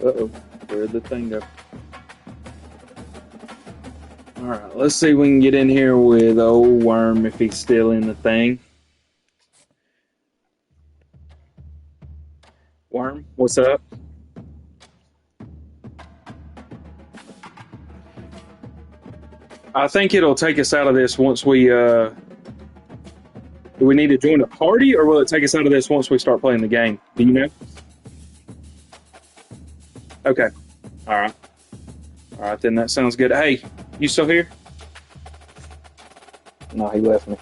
Uh-oh. Where'd the thing go? All right, let's see if we can get in here with old Worm if he's still in the thing. Worm, what's up? I think it'll take us out of this once we, do we need to join a party, or will it take us out of this once we start playing the game? Do you know? Okay. All right. All right, then that sounds good. Hey, you still here? No, he left me.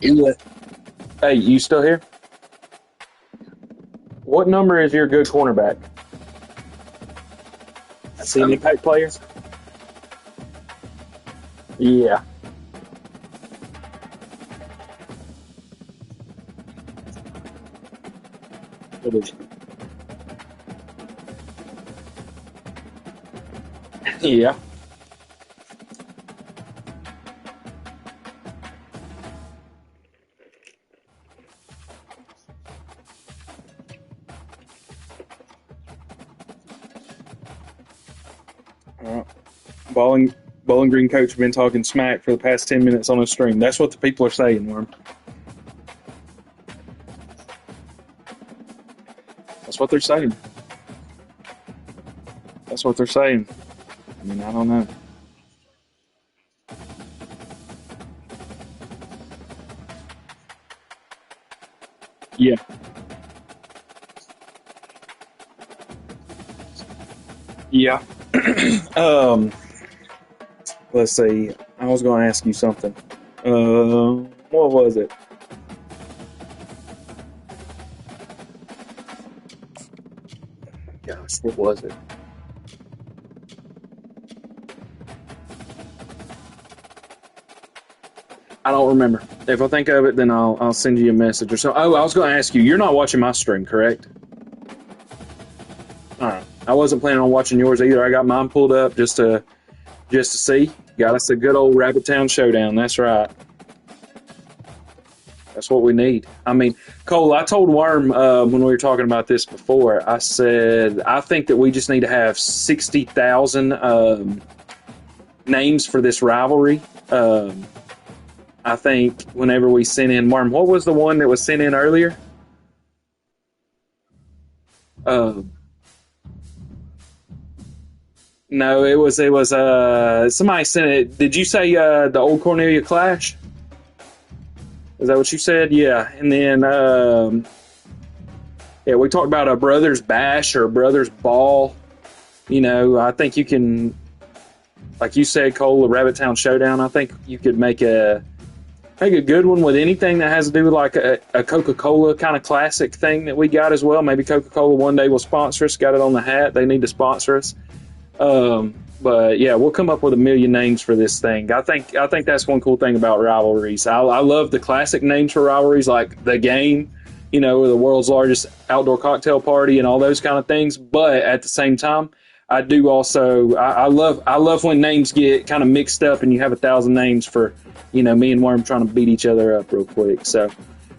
He left. Hey, you still here? What number is your good cornerback? See any impact players? Yeah. What is it? Yeah. Bowling Green coach been talking smack for the past 10 minutes on his stream. That's what the people are saying, Worm. That's what they're saying. That's what they're saying. I mean, I don't know. Yeah. Yeah. Let's see. I was going to ask you something. What was it? Gosh, what was it? I don't remember. If I think of it, then I'll send you a message or so. Oh, I was going to ask you. You're not watching my stream, correct? All right. I wasn't planning on watching yours either. I got mine pulled up just to see. Got us a good old Rabbit Town showdown. That's right. That's what we need. I mean, Cole, I told Worm when we were talking about this before, I said, I think that we just need to have 60,000 names for this rivalry. I think whenever we sent in, Worm, what was the one that was sent in earlier? No, it was somebody sent it. Did you say the Old Cornelia Clash? Is that what you said? Yeah. And then yeah, we talked about a Brothers Bash or a Brothers Ball. You know, I think you can, like you said, Cole, the Rabbit Town Showdown. I think you could make a good one with anything that has to do with like a Coca-Cola kind of classic thing that we got as well. Maybe Coca-Cola one day will sponsor us. Got it on the hat. They need to sponsor us. But yeah, we'll come up with a million names for this thing. I think that's one cool thing about rivalries. I love the classic names for rivalries, like the game, you know, the world's largest outdoor cocktail party and all those kind of things. But at the same time, I do also I love when names get kind of mixed up and you have 1,000 names for, you know, me and Worm trying to beat each other up real quick. So,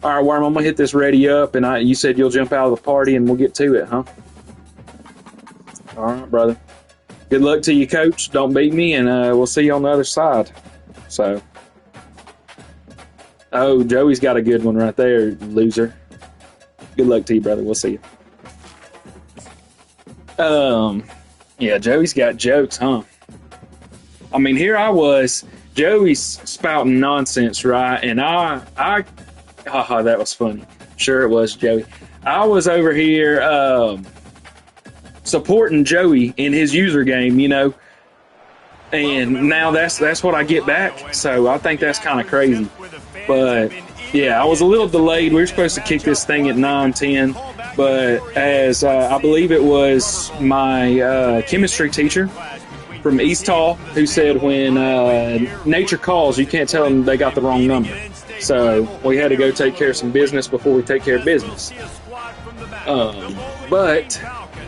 all right, Worm, I'm gonna hit this ready up, and you said you'll jump out of the party and we'll get to it, huh? All right, brother. Good luck to you, Coach. Don't beat me, and we'll see you on the other side. So, oh, Joey's got a good one right there, loser. Good luck to you, brother. We'll see you. Yeah, Joey's got jokes, huh? I mean, here I was. Joey's spouting nonsense, right? And haha, that was funny. Sure it was, Joey. I was over here supporting Joey in his user game, you know, and now that's what I get back. So I think that's kind of crazy. But yeah, I was a little delayed. We were supposed to kick this thing at 9:10, but as I believe it was my chemistry teacher from East Hall who said when nature calls, you can't tell them they got the wrong number. So we had to go take care of some business before we take care of business. But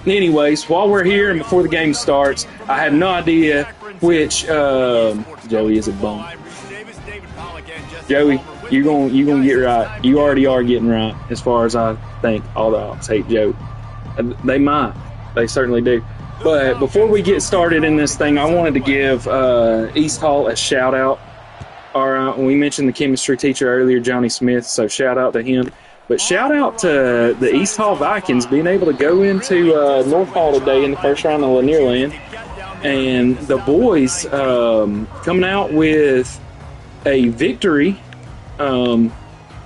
anyways, while we're here and before the game starts, I have no idea which Joey is a bum. Joey, you're gonna get right. You already are getting right, as far as I think. All the odds hate Joey. They might. They certainly do. But before we get started in this thing, I wanted to give East Hall a shout out. We mentioned the chemistry teacher earlier, Johnny Smith, so shout out to him. But shout out to the East Hall Vikings being able to go into North Hall today in the first round of Lanierland. And the boys coming out with a victory,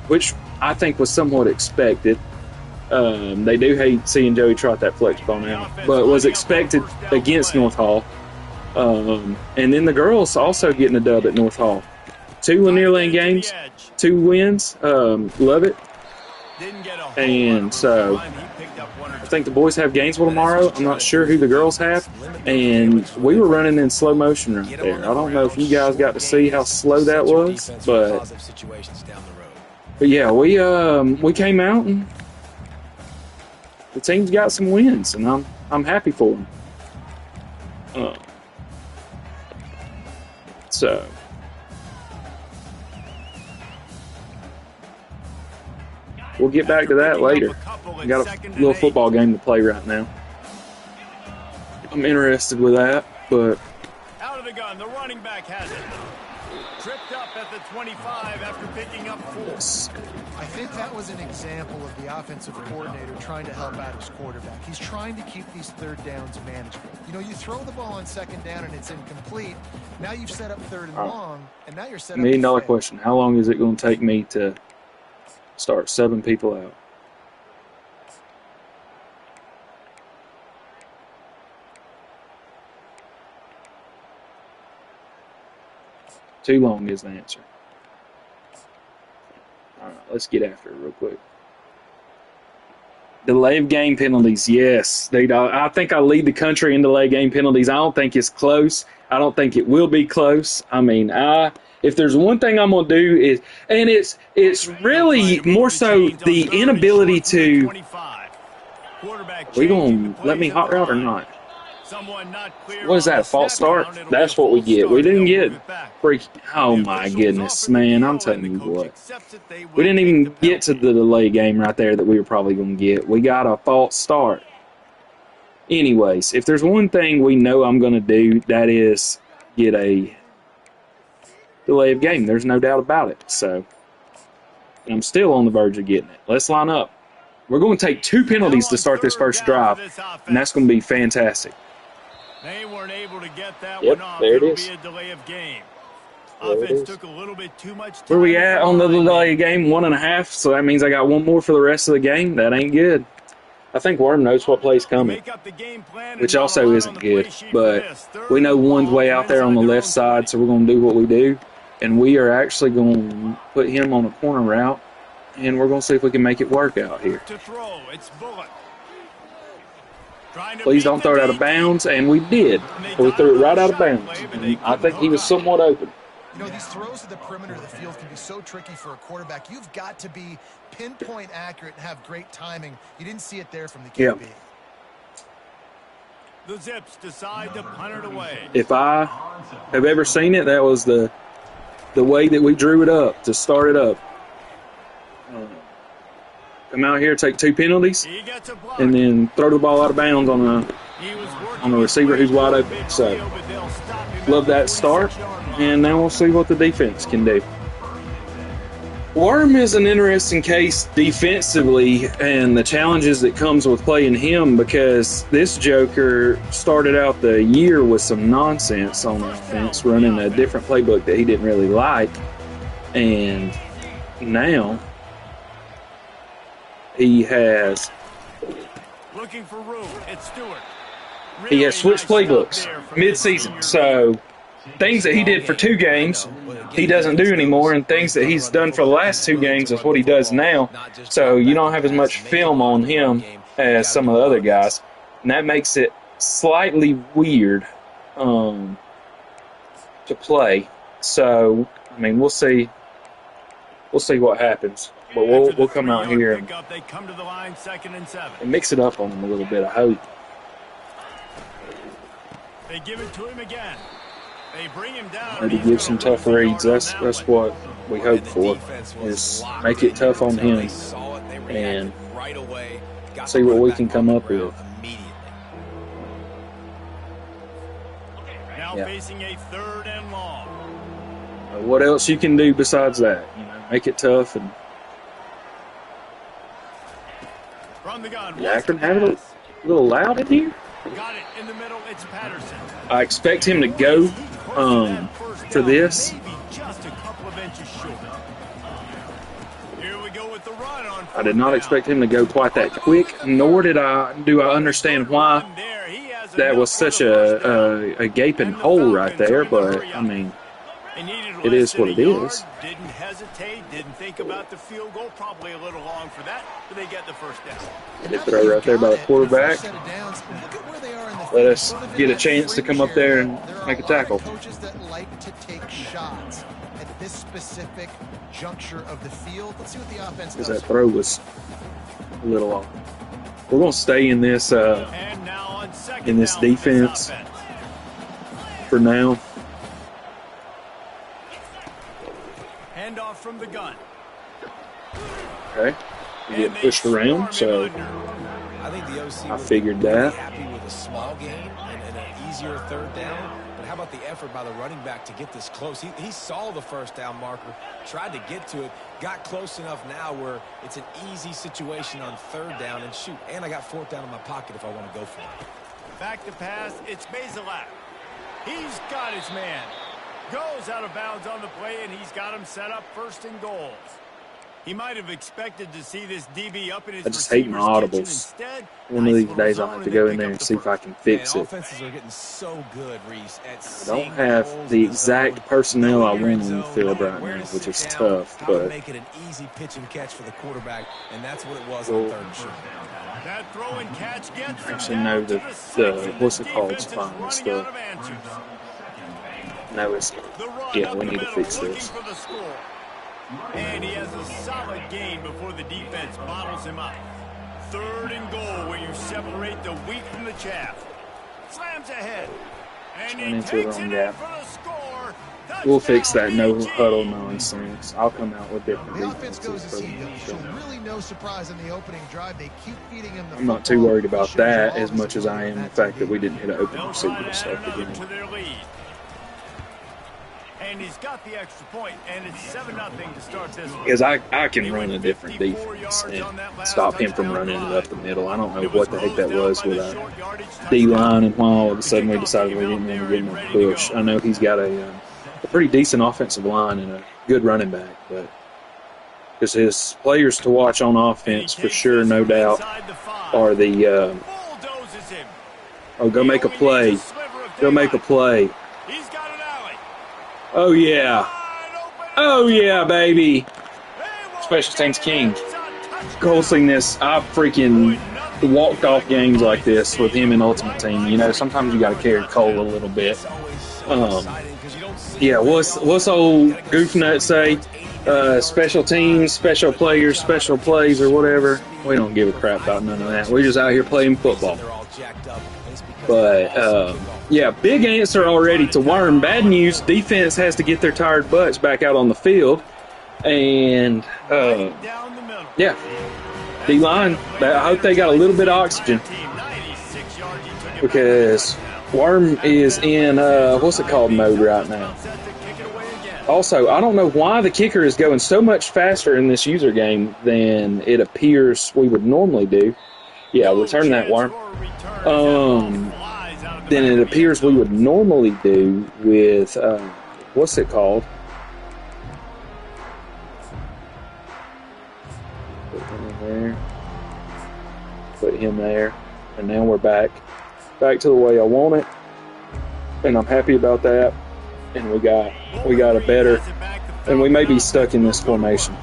which I think was somewhat expected. They do hate seeing Joey trot that flex bone out, but was expected against North Hall. And then the girls also getting a dub at North Hall. 2 Lanierland games, 2 wins. Love it. And so I think the boys have Gainesville tomorrow. I'm not sure who the girls have. And we were running in slow motion right there. I don't know if you guys got to see how slow that was, but yeah, we came out and the team's got some wins, and I'm happy for them. So we'll get back to that later. We got a little football game to play right now. I'm interested with that, but out of the gun, the running back has it. Tripped up at the 25 after picking up 4. I think that was an example of the offensive coordinator trying to help out his quarterback. He's trying to keep these third downs manageable. You know, you throw the ball on second down and it's incomplete. Now you've set up third and long, and now you're set up. $1 million question: how long is it going to take me to start subbing people out? Too long is the answer. All right, let's get after it real quick. Delay of game penalties, yes. I think I lead the country in delay game penalties. I don't think it's close. I don't think it will be close. I mean, if there's one thing I'm going to do is, and it's really more so the inability to, are we going to let me hot route or not? What is that, a false start? That's what we get. We didn't get oh my goodness, man, I'm telling you what. We didn't even get to the delay game right there that we were probably going to get. We got a false start. Anyways, if there's one thing we know I'm going to do, that is get a delay of game. There's no doubt about it. So, and I'm still on the verge of getting it. Let's line up. We're going to take 2 penalties to start this first drive, and that's going to be fantastic. They weren't able to get that one off. There it is. Be a delay of game. Offense took a little bit too much time. Where we at on the delay of game? 1.5. So that means I got 1 more for the rest of the game. That ain't good. I think Worm knows what play's coming, which also isn't good. But we know one's way out there on the left side, so we're going to do what we do. And we are actually going to put him on a corner route, and we're going to see if we can make it work out here. Please don't throw it out of bounds, and we did. We threw it right out of bounds. And I think he was somewhat open. You know, these throws to the perimeter of the field can be so tricky for a quarterback. You've got to be pinpoint accurate and have great timing. You didn't see it there from the QB. Yeah. The Zips decide to punt it away. If I have ever seen it, that was the way that we drew it up, to start it up. Come out here, take 2 penalties, and then throw the ball out of bounds on a receiver who's wide open. So, love that start, and now we'll see what the defense can do. Worm is an interesting case defensively, and the challenges that comes with playing him, because this joker started out the year with some nonsense on offense, running a different playbook that he didn't really like, and now he has switched playbooks mid-season. So things that he did for 2 games, he doesn't do anymore, and things that he's done for the last 2 games is what he does now. So you don't have as much film on him as some of the other guys, and that makes it slightly weird to play. So, I mean, we'll see what happens. But we'll come out here and mix it up on him a little bit, I hope. They give it to him again. They bring him down. Maybe give some tough reads. That's what we hope for, is make it tough on him and got see what we can come up with. Immediately. Now facing a 3rd and long. What else you can do besides that? You know, make it tough. And From the gun. Akron have it a little loud in here. Got it in the middle. It's Patterson. I expect him to go for this. Maybe just a couple of inches short. Here we go with the run on. I did not expect him to go quite that quick, nor do I understand why that was such a gaping hole right there. But I mean, it is what it is. Didn't hesitate, didn't think about the field goal. Probably a little long for that, but they get the first down. Good throw right there by the quarterback. Let us get a chance to come up there and make a tackle. Coaches that like to take shots at this specific juncture of the field. Let's see what the offense does. Because that throw was a little off. We're going to stay in this defense for now. Handoff from the gun. Okay, we get pushed around, so I think the OC I figured that. Happy with a small gain and an easier 3rd down. But how about the effort by the running back to get this close? He saw the first down marker, tried to get to it, got close enough now where it's an easy situation on 3rd down. And shoot, and I got 4th down in my pocket if I want to go for it. Back to pass. It's Bazelak. He's got his man. Goes out of bounds on the play, and he's got him set up 1st and goals. He might have expected to see this DB up in his I just hate my audibles. One of these days I'll have to go in there and see if I can fix it. Offenses are getting so good, Reese, at I don't have the exact personnel I want on the field right now, which is tough, but make it an easy pitch and catch for the quarterback, and that's what it was on 3rd and short. That throw and catch gets them actually know down to the what's it called, defense is spine running stuff. out of answers. No, it's The run yeah, up we the need to middle, fix looking this. for the score. And he has a solid gain before the defense bottles him up. 3rd and goal, where you separate the wheat from the chaff. Slams ahead. And Run he into the takes wrong it gap. in for the score. We'll fix that no Touchdown, huddle BG. nonsense. I'll come out with different The offense goes defenses to for see the so really no surprise in the opening drive. They keep feeding him the I'm not too football. worried about Shows that all as his much as I ability am on the that fact that we didn't hit an open They'll receiver try to and add stuff another again. to their lead. And he's got the extra point, and it's 7-0 to start this one. Because I can run a different defense and stop him from running it up the middle. I don't know what the heck that was with our D-line and why all of a sudden we decided we didn't want to give him a push. I know he's got a pretty decent offensive line and a good running back, but because his players to watch on offense for sure, no doubt, are the go make a play. Go make a play. He's got an alley. Oh, yeah. Oh, yeah, baby. Special teams king. Colsing this, I've freaking walked off games like this with him in Ultimate Team. You know, sometimes you got to carry Cole a little bit. Yeah, what's old Goofnut say? Special teams, special players, special plays, or whatever. We don't give a crap about none of that. We're just out here playing football. But, yeah, big answer already to Worm. Bad news, defense has to get their tired butts back out on the field. And, yeah, D-line, I hope they got a little bit of oxygen. Because Worm is in, what's it called mode right now. Also, I don't know why the kicker is going so much faster in this user game than it appears we would normally do. Yeah, return that, Worm. Than it appears we would normally do with, what's it called? Put him in there. Put him there. And now we're back to the way I want it. And I'm happy about that. And we got a better, and we may be stuck in this formation.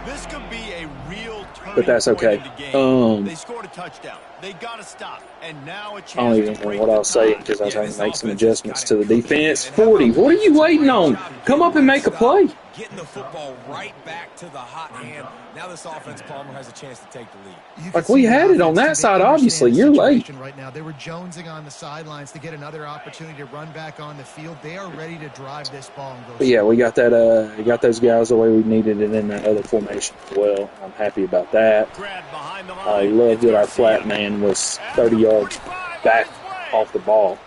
This could be a real But that's okay. They scored a touchdown. They got to stop. And now a chance I don't even know what I was saying because I was having to make some adjustments to the defense. 40. What are you waiting on? Come up and make a play. getting the football right back to the hot hand. Now this offense, Palmer, has a chance to take the lead. Like, we had it on that side, obviously. You're late. Right now. They were jonesing on the sidelines to get another opportunity to run back on the field. They are ready to drive this ball and go. But yeah, we got that. We got those guys the way we needed it in that other formation as well. I'm happy about that. I love that our flat man was 30 yards back off the ball.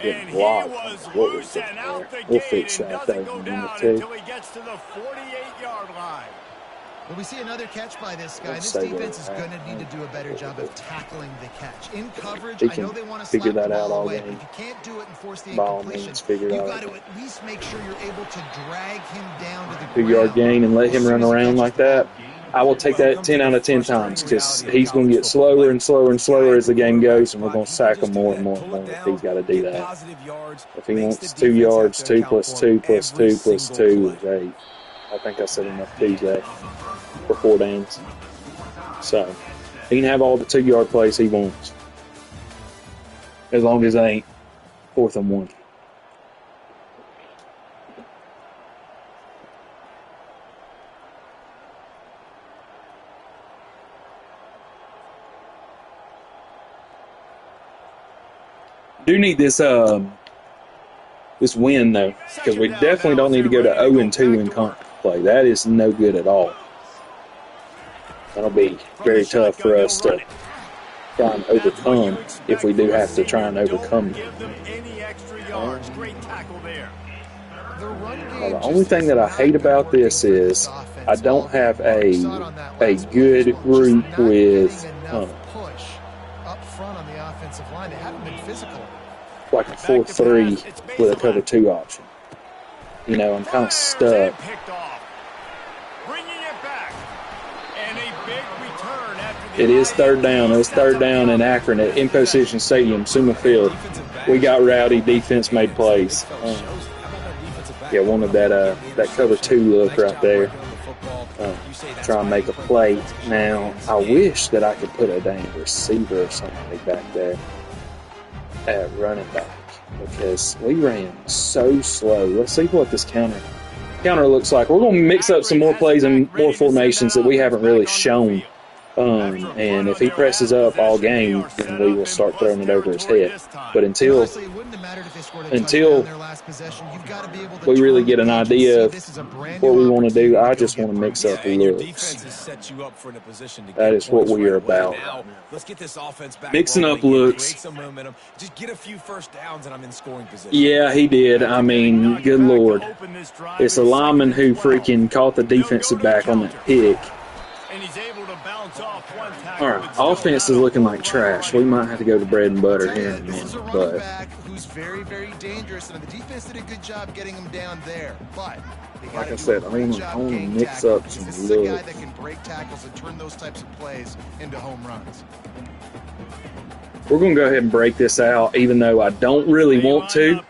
And he blocked. was What loose and out the We'll gate fix and that doesn't though go in a down minute, too. until he gets to the 48-yard line. Well, we see another catch by this guy. Let's This stay defense with is that. going to need to do a better job of tackling the catch. In coverage, He I can know they want to figure slap the that out ball all away, but game. if you can't do it and force the By all incompletion, means, figure it you've out. got to at least make sure you're able to drag him down to the 2-yard ground. gain and let him As soon run as he around catches like the ball. that. I will take that 10 out of 10 times because he's going to get slower and slower and slower as the game goes, and we're going to sack him more and more and more if he's got to do that. If he wants 2 yards, 2 plus 2 plus 2 plus 2 is 8. I think I set him up Tuesday for 4 downs. So he can have all the 2-yard plays he wants, as long as they ain't 4th and 1. Do need this this win though, because we definitely don't need to go to 0-2 in conference play. That is no good at all. That'll be very tough for us to try and overcome if we do have to try and overcome it. The only thing that I hate about this is I don't have a good group with up front on the offensive line. They haven't been physical. like a 4-3 with a cover 2 option. You know, I'm kind of stuck. It is 3rd down. It's 3rd down in Akron at Imposition Stadium, Suma Field. We got rowdy. Defense made plays. Yeah, wanted that cover 2 look right there. Try and make a play. Now, I wish that I could put a dang receiver or somebody back there at running back because we ran so slow. Let's see what this counter looks like. We're going to mix up some more plays and more formations that we haven't really shown. And if he presses up all game, then we will start throwing it over his head. But until we really get an idea of what we want to do, I just want to mix up looks. That is what we are about. Mixing up looks. Just get a few first downs and I'm in scoring position. Yeah, he did. I mean, good Lord. It's a lineman who freaking caught the defensive back on that pick. All right, offense is looking like trash. We might have to go to bread and butter here in a minute, but who's very, very dangerous, and the defense did a good job getting him down there. But like I said, I want to mix up some looks. This is a guy looks. that can break tackles and turn those types of plays into home runs. We're going to go ahead and break this out, even though I don't really want to.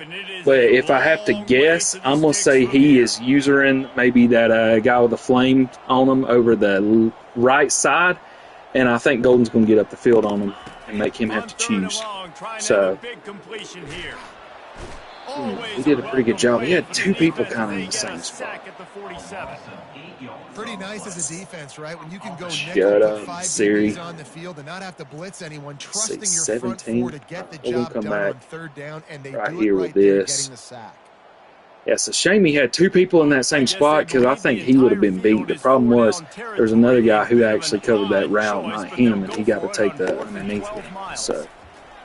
But if I have to guess, I'm going to say he is using maybe that guy with the flame on him over the right side. And I think Golden's going to get up the field on him and make him have to choose. So he did a pretty good job. He had 2 people kind of in the same spot. Pretty nice as a defense, right? When you can go Shut nickel, put up, 5 Siri. DBs on the field and not have to blitz anyone, trusting your 17. front 4 to get the We'll job come done back on 3rd down, and they right do here it with right there, this. getting the sack. Yeah, it's a shame he had 2 people in that same spot because I think he would have been beat. The problem was there's another guy who actually covered that route, not him, and he got to take the underneath it. So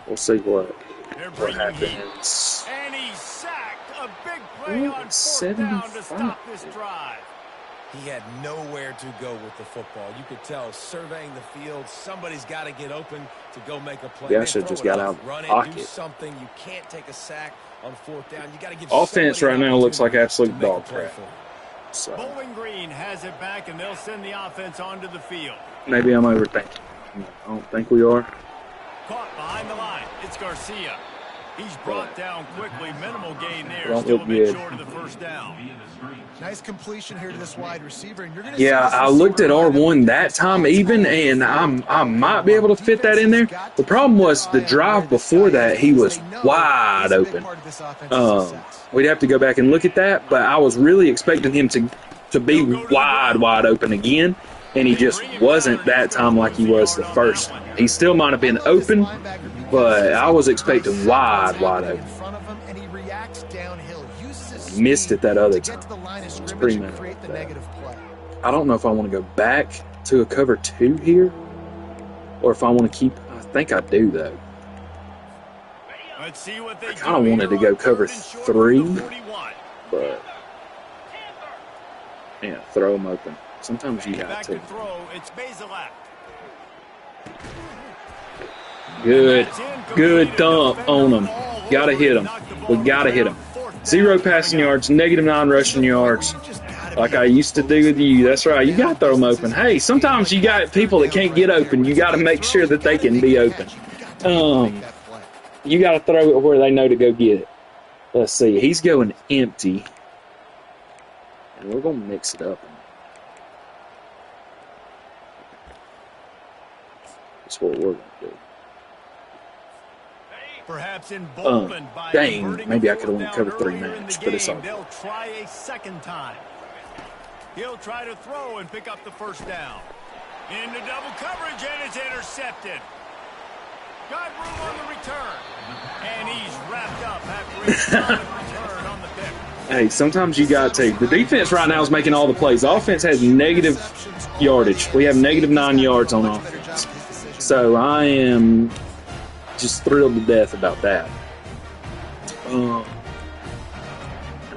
we'll see what happens. And he sacked a big play on 4th down to stop this drive. He had nowhere to go with the football. You could tell, surveying the field, somebody's got to get open to go make a play. Yeah, I should have just got out of the pocket. Do something. You can't take a sack on 4th down. You got to give Offense right now looks like absolute dog crap. So Bowling Green has it back, and they'll send the offense onto the field. maybe I'm overthinking. I don't think we are. Caught behind the line. It's Garcia. He's brought down quickly. Minimal gain there. Don't Still look a bit good. short of the 1st down. Nice completion here to this wide receiver. And you're gonna Yeah, see this I looked at receiver R1 that time even, and I might be able to fit that in there. The problem was the drive before that, he was wide open. We'd have to go back and look at that, but I was really expecting him to to be wide open again, and he just wasn't that time like he was the first one. He still might have been open, but I was expecting wide open. He missed it that other time. It's pretty mad about that. I don't know if I want to go back to a cover 2 here, or if I want to keep. I think I do though. Let's see what they I kind of wanted to go cover 3, but yeah, throw them open. Sometimes you got to. Good dump on them. Got to hit them. We got to hit them. 0 passing yards, -9 rushing yards, like I used to do with you. That's right. You got to throw them open. Hey, sometimes you got people that can't get open. You got to make sure that they can be open. You got to throw it where they know to go get it. Let's see. He's going empty. And we're going to mix it up. That's what we're going to do. Perhaps emboldened by dang, maybe I could have won cover 3 match, but it's all They'll try a second time. He'll try to throw and pick up the first down. Into double coverage, and it's intercepted. Got room on the return. And he's wrapped up after his return on the pick. Hey, sometimes you got to. The defense right now is making all the plays. The offense has negative yardage. We have -9 yards on offense. So I am just thrilled to death about that. I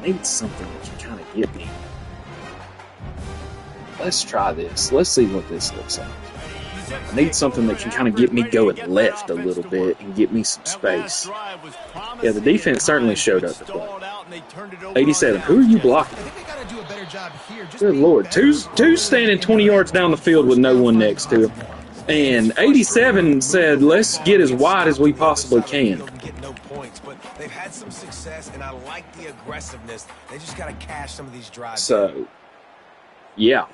need something that can kind of get me. Let's try this. Let's see what this looks like. I need something that can kind of get me going left a little bit and get me some space. Yeah, the defense certainly showed up to play. 87. Who are you blocking? Good Lord. Two's standing 20 yards down the field with no one next to him. And 87 said, let's get as wide as we possibly can. They've had some success, and I like the aggressiveness. They just got to cash some of these drives. So, yeah.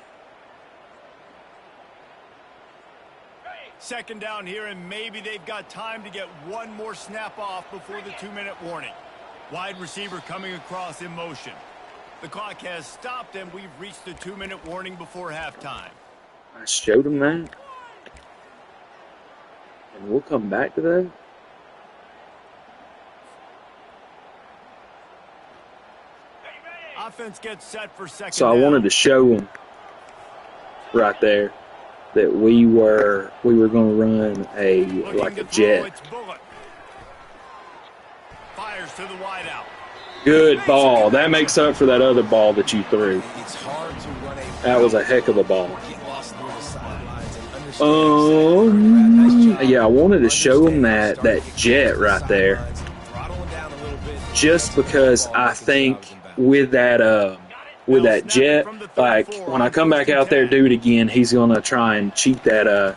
Second down here, and maybe they've got time to get one more snap off before the 2-minute warning. Wide receiver coming across in motion. The clock has stopped, and we've reached the 2-minute warning before halftime. I showed him that. And we'll come back to that. Offense gets set for second So I down. wanted to show him right there that we were going to run like a jet. Fires to the wide out. Good ball. That makes up for that other ball that you threw. That was a heck of a ball. Yeah, I wanted to show him that jet right there, just because I think with that jet, like when I come back out there do it again, he's gonna try and cheat that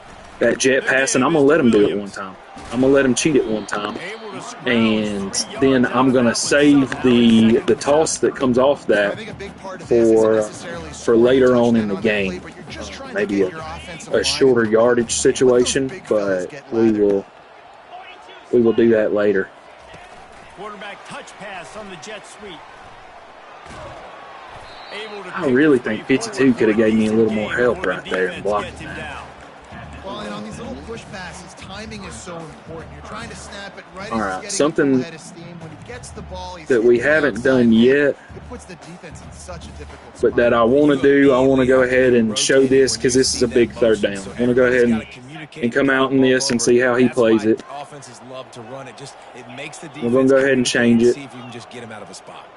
jet pass, and I'm gonna let him do it one time. I'm gonna let him cheat it one time, and then I'm gonna save the toss that comes off that for later on in the game. Maybe a shorter yardage situation, but we will do that later. Quarterback touch pass on the jet sweep. I really think 52 could have gave me a little more help right there in blocking that. Well, and on these little push passes, timing is so important. You're trying to snap it right. All right, something head of steam. When he gets the ball, that we haven't done yet, it puts the defense in such a difficult spot. but that I want to do, I want to go ahead and show this because this is a big third down. I want to go ahead and come out in this and see how he plays it. We're going to go ahead and change it. See if you can just get him out of a spot.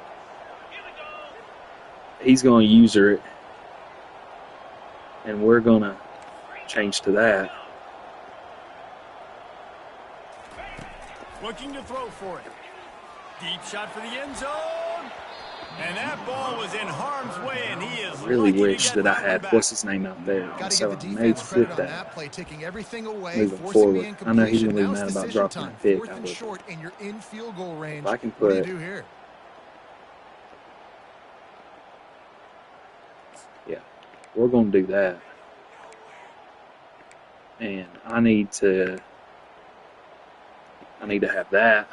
He's going to user it, and we're going to change to that. Looking to throw for it. Deep shot for the end zone. And that ball was in harm's way, and he is I really wish that I had what's his name out there, so I may flip that moving forward. I know he's going to be mad about dropping a pick. If I can put, yeah, we're going to do that, and I need to have that.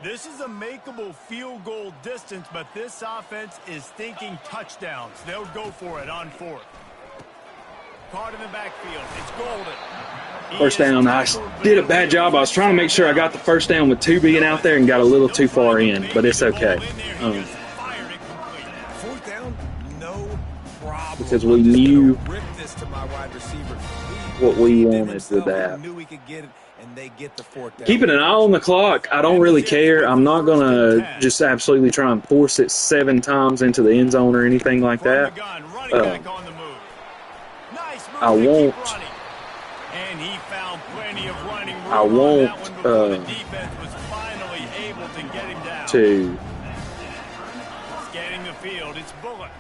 This is a makeable field goal distance, but this offense is thinking touchdowns. They'll go for it on 4th. Caught in the backfield. It's Golden. First down. I did a bad job. I was trying to make sure I got the first down with 2 being out there and got a little too far in, but it's okay. 4th down, no problem. Because we knew what we wanted with that. Keeping an eye on the clock, I don't really care. I'm not going to just absolutely try and force it 7 times into the end zone or anything like that. I won't to scanning the field. It's Bullock.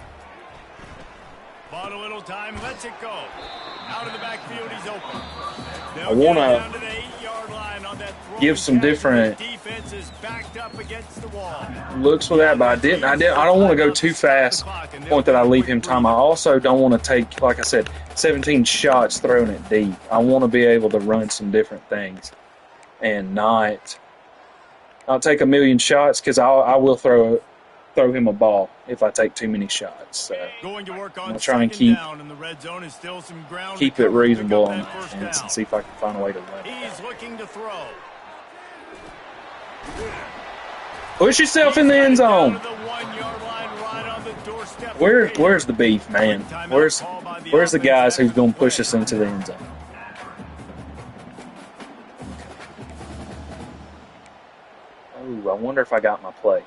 Bought a little time, lets it go. Out of the backfield, he's open. I want to give some different looks with that, but I don't want to go too fast. Point that I leave him time. I also don't want to take, like I said, 17 shots thrown it deep. I want to be able to run some different things and not take a million shots, because I will throw him a ball if I take too many shots. So I'm going to try and keep it reasonable on that and see if I can find a way to run it. He's looking to throw. Push yourself in the end zone. Where's the beef, man? Where's the guys who's going to push us into the end zone? Oh, I wonder if I got my play.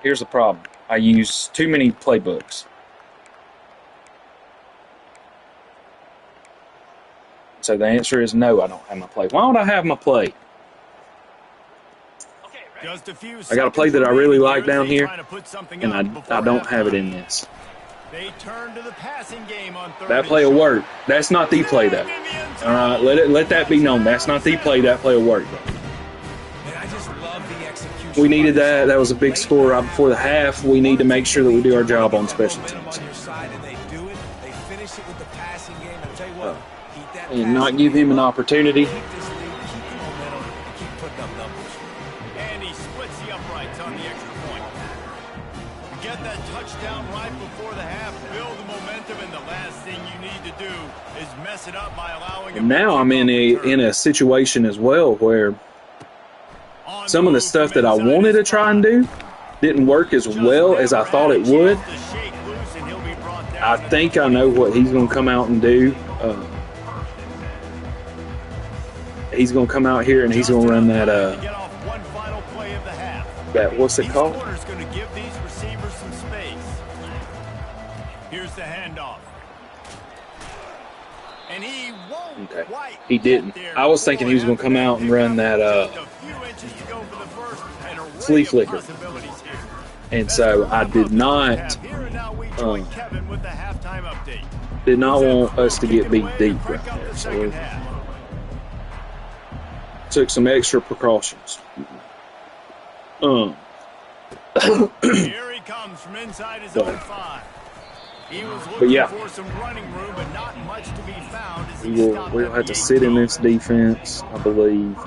Here's the problem. I use too many playbooks. So the answer is no, I don't have my play. Why don't I have my play? I got a play that I really like down here, and I don't have it in this. That play will work. That's not the play, though. All right, let that be known. That's not the play. That play will work, though. We needed that. That was a big score right before the half. We need to make sure that we do our job on special teams. And not give him an opportunity. And he splits the uprights on the extra point. Get that touchdown right before the half. Build the momentum, and the last thing you need to do is mess it up by allowing. And now I'm in a situation as well where some of the stuff that I wanted to try and do didn't work as well as I thought it would. I think I know what he's going to come out and do. He's going to come out here and he's going to run that, what's it called? Here's the handoff. And he won't. Okay. He didn't. I was thinking he was going to come out and run that flea flicker. And so I did not want us to get beat deep right there. So we took some extra precautions. Here he comes from inside his own 5. He was looking for some running room, but not much to be found. As we'll have to sit in this defense, I believe.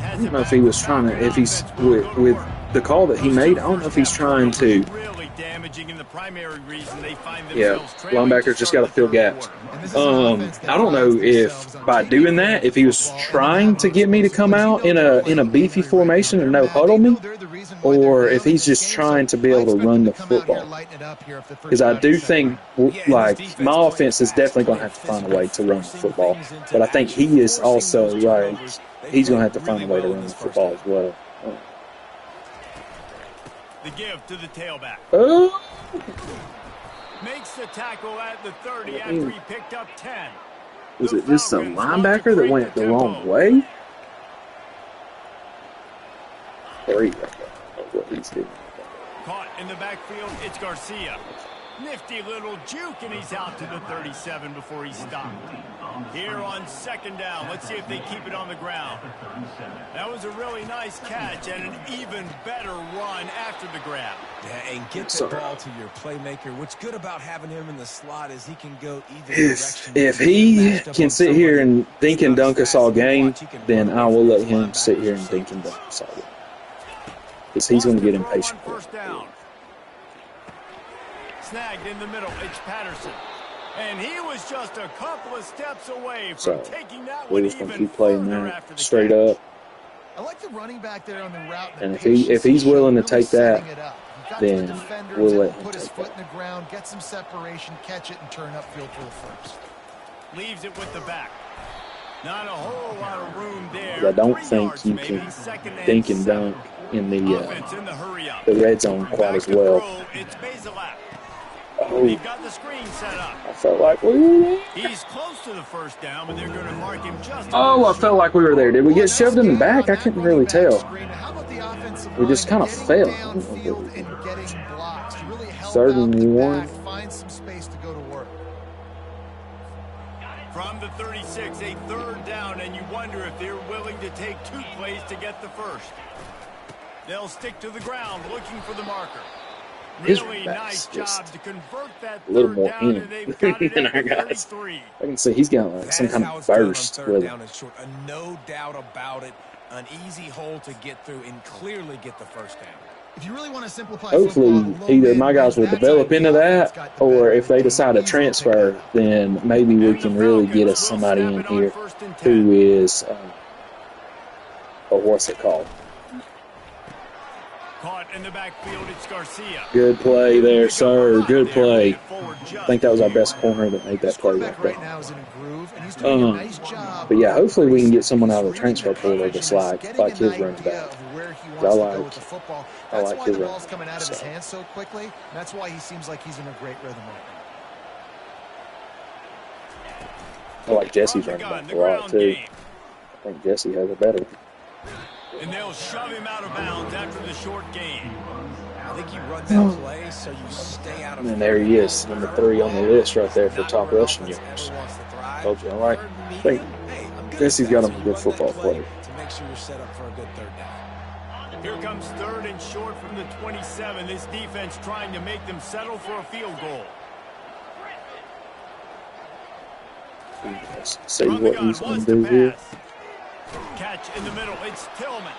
I don't know if he was trying to, if he's with the call that he made, I don't know if he's trying to. Yeah, linebackers just got to fill gaps. I don't know if by doing that, if he was trying to get me to come out in a beefy formation and no huddle me, or if he's just trying to be able to run the football. Because I do think, like, my offense is definitely going to have to find a way to run the football. But I think he is also, like, he's going to have to find a way to run the football as well. The give to the tailback. Oh. Makes the tackle at the 30 after he picked up 10. Was it just a linebacker that went the wrong way? There you go. What he's doing. Caught in the backfield, it's Garcia. Nifty little juke, and he's out to the 37 before he stopped. Here on second down, let's see if they keep it on the ground. That was a really nice catch and an even better run after the grab. Yeah, and get the ball to your playmaker. What's good about having him in the slot is he can go either direction. If he can sit here and dink and dunk us all game, then I will let him sit here and dink and dunk us all game. Because he's going to get impatient. First down. Snagged in the middle, it's Patterson. And he was just a couple of steps away from taking that one We're just going to even keep playing further that after the straight catch. up. I like the running back there on the route. And if he's willing to take that, then we'll let him put his take foot that. in the ground, get some separation, catch it, and turn upfield for the first. Leaves it with the back. Not a whole lot of room there. But I don't 3 think yards you maybe, can second and dink and 7. dunk in the Offense in the hurry up. red zone quite Back as to well. throw, it's Bazelak. Oh, They've got the screen set up. I felt like we were there. He's close to the first down, but they're going to mark him just. Oh, I felt like we were there. Did we get shoved in the back? I couldn't really tell. We just kind of fell. Third and 1. Find some space to go to work. From the 36, a third down, and you wonder if they're willing to take 2 plays to get the first. They'll stick to the ground looking for the marker. His Really back's nice job just to convert that a little third more down, in and they've got it than at our the guys. 33. I can see he's got like some kind of burst with him. Short. No doubt about it. An easy hole to get through and clearly get the first down. If you really want to simplify Hopefully, football, either my guys will develop into that, or if they decide to transfer, then maybe we can really get us somebody in here who is, what's it called? Caught in the backfield, it's Garcia. Good play there, sir. Good play. I think that was our best corner that made that play right there. now is in a groove, and he's doing a nice job. But yeah, hopefully we can get someone out of the transfer portal that's like his running back. I like his the ball's run. coming out of his hands so quickly. That's why he seems like he's in a great rhythm right now. I like Jesse's running back a lot too. I think Jesse has a better one. And they'll shove him out of bounds after the short gain. I think you run that play so you stay out of. And there he is, number 3 on the list right there for top rushing yards. Told you, I think Jesse's got him a good football player. To make sure you're set up for a good third down. Here comes third and short from the 27. This defense trying to make them settle for a field goal. Let's see what he's going to do here. Catch in the middle. It's Tillman.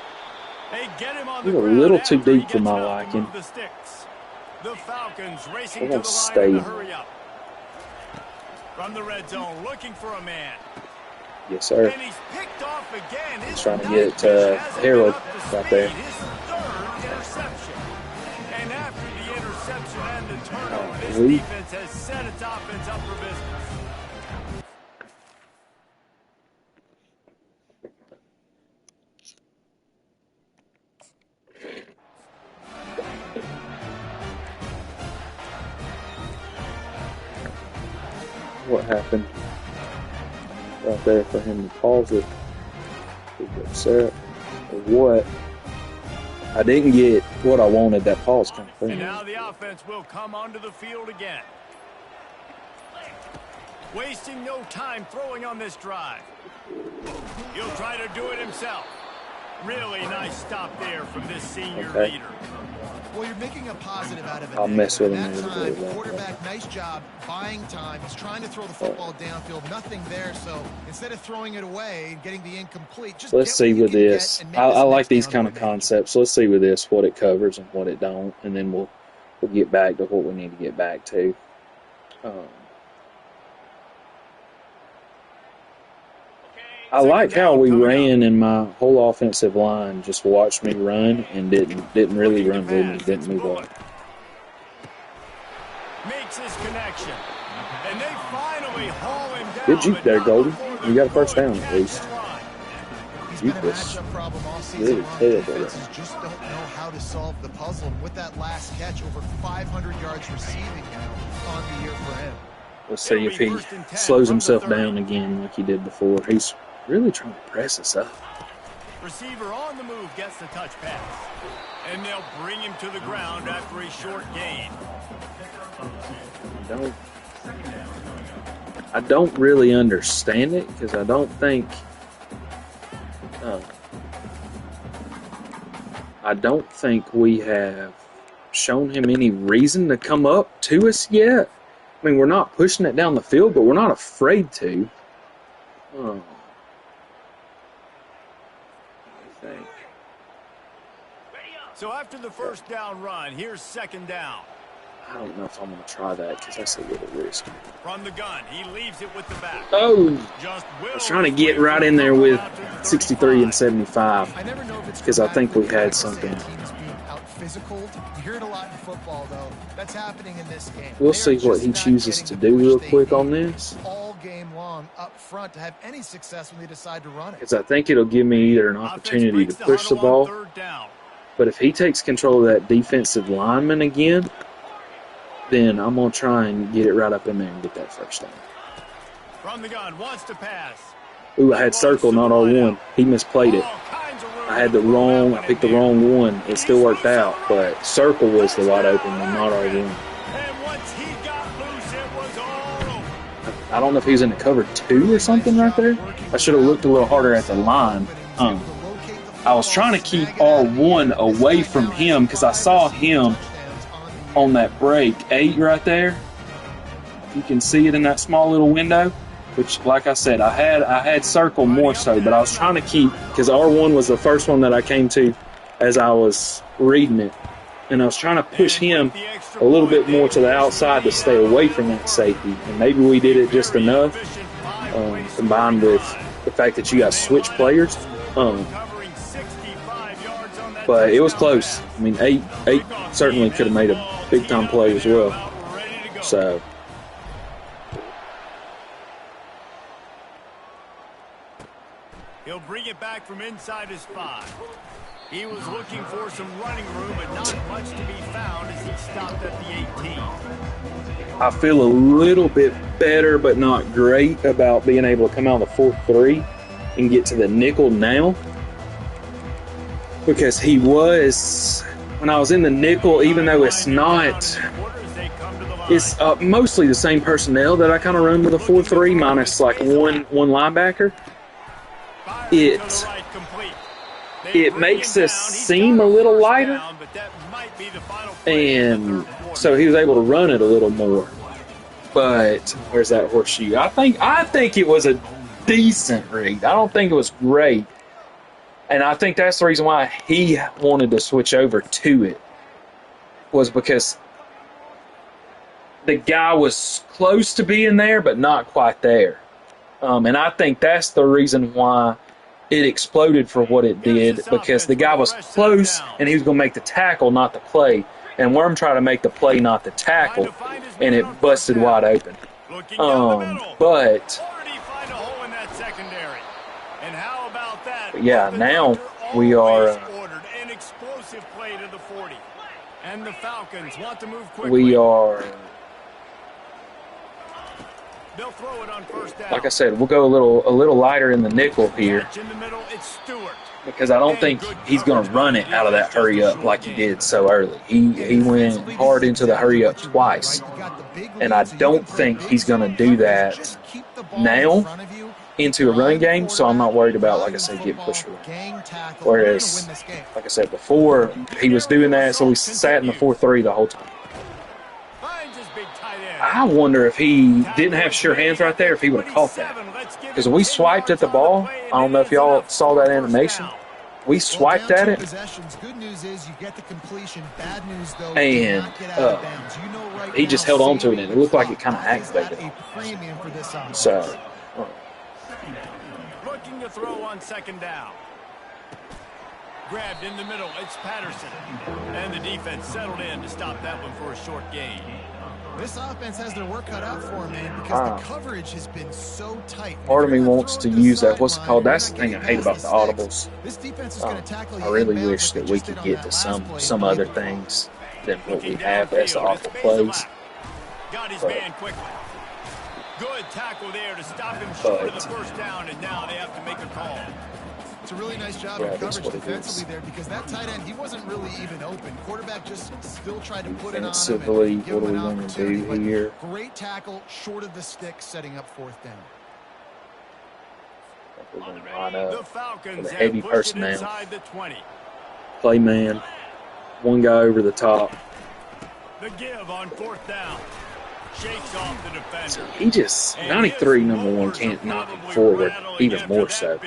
They get him on the He's a ground little too after he deep for gets my out to liking. move the sticks. The Falcons racing We're to gonna the line stay. in a hurry up. From the red zone, looking for a man. Yes, sir. And he's picked off again. His Trying to ninth get pitch hasn't Harold been up to right speed. there. His third interception. And after the interception and the turnover, this Lee. defense has set its offense up for business. What happened right there for him to pause it? Did he get upset or what? I didn't get what I wanted, that pause kind of And thing. now the offense will come onto the field again. Wasting no time throwing on this drive. He'll try to do it himself. Really nice stop there from this senior leader. Well, you're making a positive out of it. I'll mess with him That a little time, bit about quarterback, nice job buying time. He's trying to throw the football downfield. Nothing there, so instead of throwing it away and getting the incomplete, just Let's get see what you with can this. get and make I this like next these down kind of more manageable. concepts. Let's see with this what it covers and what it don't, and then we'll get back to what we need to get back to. I like how we ran, and my whole offensive line just watched me run and didn't really run with me, didn't move on. Makes his connection. And they finally haul him down. Good juke but there, not Goldie. before You the got a first down Bruins at catch least. the line. He's been a was matchup problem all season really long. terrible. Defenses just don't know how to solve the puzzle. And with that last catch, over 500 yards receiving now on the year for him. Let's see if he slows himself down again like he did before. He's really trying to press us up. Receiver on the move gets the touch pass. And they'll bring him to the ground after a short gain. I don't really understand it because I don't think we have shown him any reason to come up to us yet. I mean, we're not pushing it down the field, but we're not afraid to. I think. So after the first down run, here's second down. I don't know if I'm going to try that because that's a little risky. From the gun, he leaves it with the back. Oh! I was trying to get right in there with 63 and 75 because I think we had something. Physical. You hear it a lot in football, though. That's happening in this game. We'll see what he chooses to do real quick on this. All game long up front to have any success when they decide to run it. Because I think it'll give me either an opportunity to push the ball, but if he takes control of that defensive lineman again, then I'm going to try and get it right up in there and get that first down. From the gun, wants to pass. Ooh, I had circle, not R1. He misplayed it. I picked the wrong one. It still worked out, but circle was the wide open one, not R1. And once he got loose, it was all over. I don't know if he was in the cover 2 or something right there. I should have looked a little harder at the line. I was trying to keep R1 away from him because I saw him on that break 8 right there. You can see it in that small little window. Which, like I said, I had circle more so, but I was trying to keep, because R1 was the first one that I came to as I was reading it, and I was trying to push him a little bit more to the outside to stay away from that safety, and maybe we did it just enough, combined with the fact that you got switch players, but it was close. I mean, 8 certainly could have made a big-time play as well, so... He'll bring it back from inside his 5. He was looking for some running room, but not much to be found as he stopped at the 18. I feel a little bit better, but not great about being able to come out of the 4-3 and get to the nickel now. Because he was, when I was in the nickel, even though it's not, it's mostly the same personnel that I kind of run with a 4-3, minus like one linebacker. It makes us seem a little lighter, and so he was able to run it a little more. But where's that horseshoe? I think it was a decent read. I don't think it was great, and I think that's the reason why he wanted to switch over to it, was because the guy was close to being there, but not quite there. And I think that's the reason why it exploded for what it did, because the guy was close and he was going to make the tackle, not the play. And Worm tried to make the play, not the tackle, and it busted wide open. But yeah, now we are. An explosive play to the 40, and the Falcons want to move quickly. We are. They'll throw it on first down. Like I said, we'll go a little lighter in the nickel here, because I don't think he's going to run it out of that hurry up like he did so early. He went hard into the hurry up twice, and I don't think he's going to do that now into a run game, so I'm not worried about, like I said, getting pushed away. Whereas, like I said before, he was doing that, so we sat in the 4-3 the whole time. I wonder if he didn't have sure hands right there, if he would have caught that. Because we swiped at the ball. I don't know if y'all saw that animation. We swiped at it. And he just held on to it, and it looked like it kind of activated. So. Looking to throw on second down. Grabbed in the middle. It's Patterson. And the defense settled in to stop that one for a short gain. This offense has their work cut out for them, man, because the coverage has been so tight. Part of me wants to use that. What's it called? That's the thing I hate about the audibles. I really wish that we could get to some other things than what we have as the audible plays. Got his man quickly. Good tackle there to stop him short of the first down, and now they have to make a call. It's a really nice job of coverage defensively there because that tight end, he wasn't really even open. Quarterback just still tried to put it on him and give him an opportunity. But great tackle, short of the stick, setting up fourth down. We're going to line up The Falcons with a heavy have pushed it personnel. inside the 20. Play man. One guy over the top. The give on fourth down. Shakes off the defender. So he just, 93, number one, can't knock him forward even more so.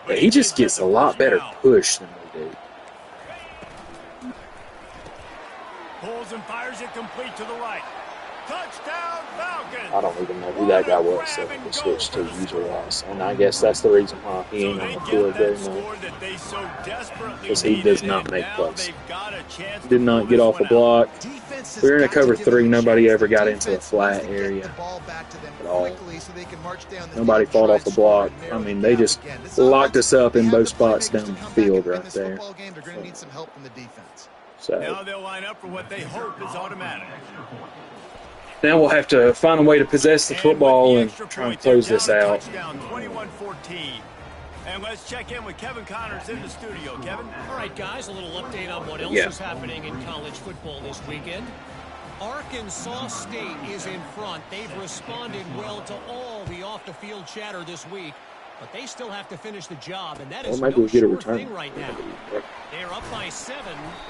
But he just gets a lot better push than we do. Pulls and fires it complete to the right. Touchdown Falcons. I don't even know who that guy was, so we switched to user-wise. And I guess that's the reason why he ain't on the field very much. Because he does not make plays. Did not get off a block. We were in a cover 3. Nobody ever got into the flat area at all. Nobody fought off the block. I mean, they just locked us up in both spots down the field right there. So now they'll line up for what they hope is automatic. now we'll have to find a way to possess the football and try and close this out. 21-14. And let's check in with Kevin Connors in the studio. Kevin? All right, guys, a little update on what else is happening in college football this weekend. Arkansas State is in front. They've responded well to all the off-the-field chatter this week, but they still have to finish the job, and that is no sure thing right now. They're up by 7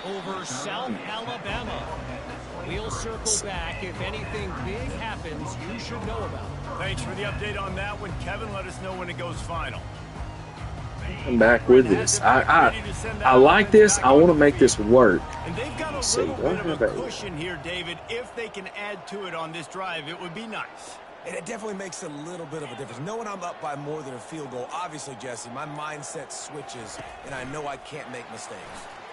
over South Alabama. We'll circle back. If anything big happens, you should know about it. Thanks for the update on that one, Kevin. Let us know when it goes final. Come back with this. I like this. I want to make this work. And they've got a little bit of a cushion here, David. If they can add to it on this drive, it would be nice. And it definitely makes a little bit of a difference. Knowing I'm up by more than a field goal, obviously, Jesse, my mindset switches, and I know I can't make mistakes.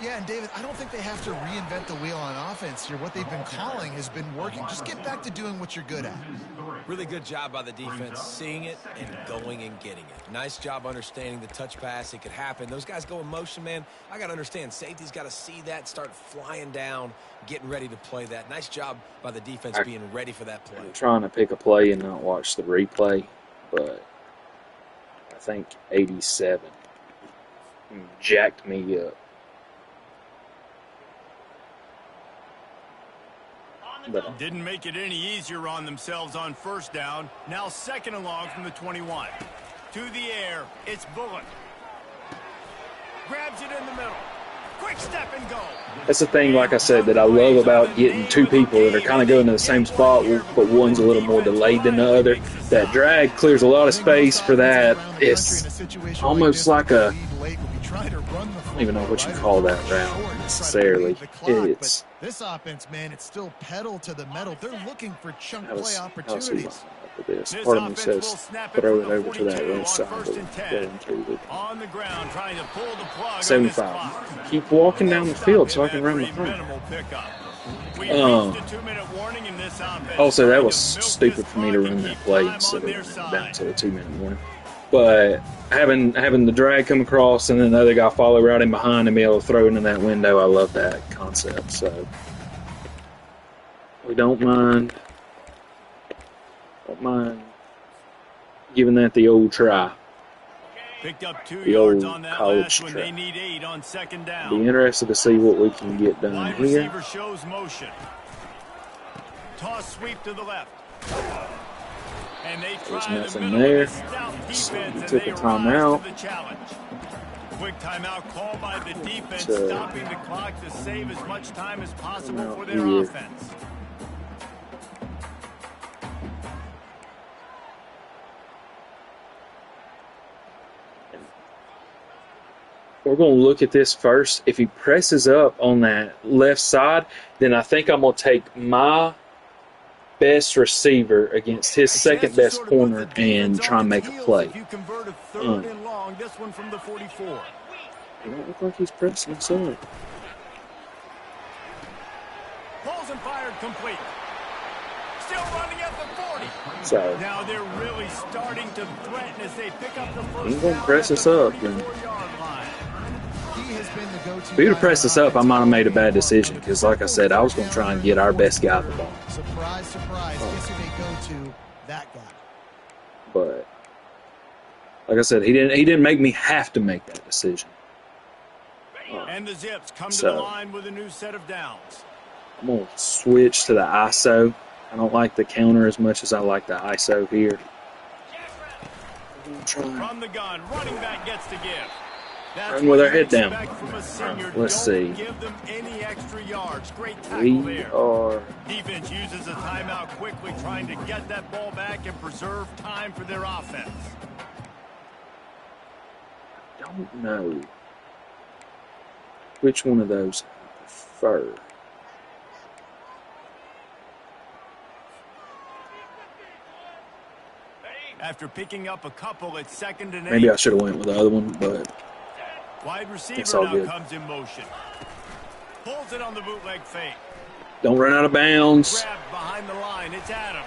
Yeah, and David, I don't think they have to reinvent the wheel on offense here. What they've been calling has been working. Just get back to doing what you're good at. Really good job by the defense, seeing it and going and getting it. Nice job understanding the touch pass. It could happen. Those guys go in motion, man. I got to understand. Safety's got to see that, start flying down, getting ready to play that. Nice job by the defense being ready for that play. I'm trying to pick a play and not watch the replay, but I think 87 jacked me up. But didn't make it any easier on themselves on first down. Now second and long from the 21. To the air, it's Bullock. Grabs it in the middle. Quick step and go. That's the thing, like I said, that I love about getting two people that are kind of going to the same spot, but one's a little more delayed than the other. That drag clears a lot of space for that. It's almost like a, I don't even know what you call that route necessarily. It's this offense, man, it's still pedal to the metal. They're looking for chunk play opportunities. Part of me says throw it over to that right side. On the ground, trying to pull the plug. 75. Keep walking down the field so I can run behind. Also, that was stupid for me to run that play instead of down to a 2-minute warning. But having the drag come across and then the other guy follow right in behind and be able to throw it in that window, I love that concept. So we don't mind giving that the old try. Picked up 2 the yards old on that college last one. try. They need 8 on second down. Be interested to see what we can get done Wide here. receiver shows motion. Toss sweep to the left. And they There's try nothing the there. So he took a timeout. Quick timeout called by the defense, stopping the clock to save as much time as possible for their offense. We're going to look at this first. If he presses up on that left side, then I think I'm going to take my best receiver against his second best corner and try and make a play. If you convert a third and long, this one from the 44. It don't look like he's pressing inside. Pulls and fired complete. Still running at the 40. So now they're really starting to threaten as they pick up the first. He's going to press us up. If he would have pressed us up, I might have made a bad decision because, like I said, I was going to try and get our best guy the ball. Surprise, surprise. Guess who they go to? That guy. But Like I said, he didn't make me have to make that decision. And the Zips come to the line with a new set of downs. I'm going to switch to the ISO. I don't like the counter as much as I like the ISO here. From the gun, running back gets to give. That's Run with our head down. Don't Let's see. give them any extra yards. Great tackle We there. are... Defense uses a timeout quickly, trying to get that ball back and preserve time for their offense. I don't know which one of those I prefer. After picking up a couple at 2nd and 8. Maybe I should have went with the other one, but Wide receiver it's all now good. comes in motion. Pulls it on the bootleg fake. Don't run out of bounds. Grabbed behind the line. It's Adams.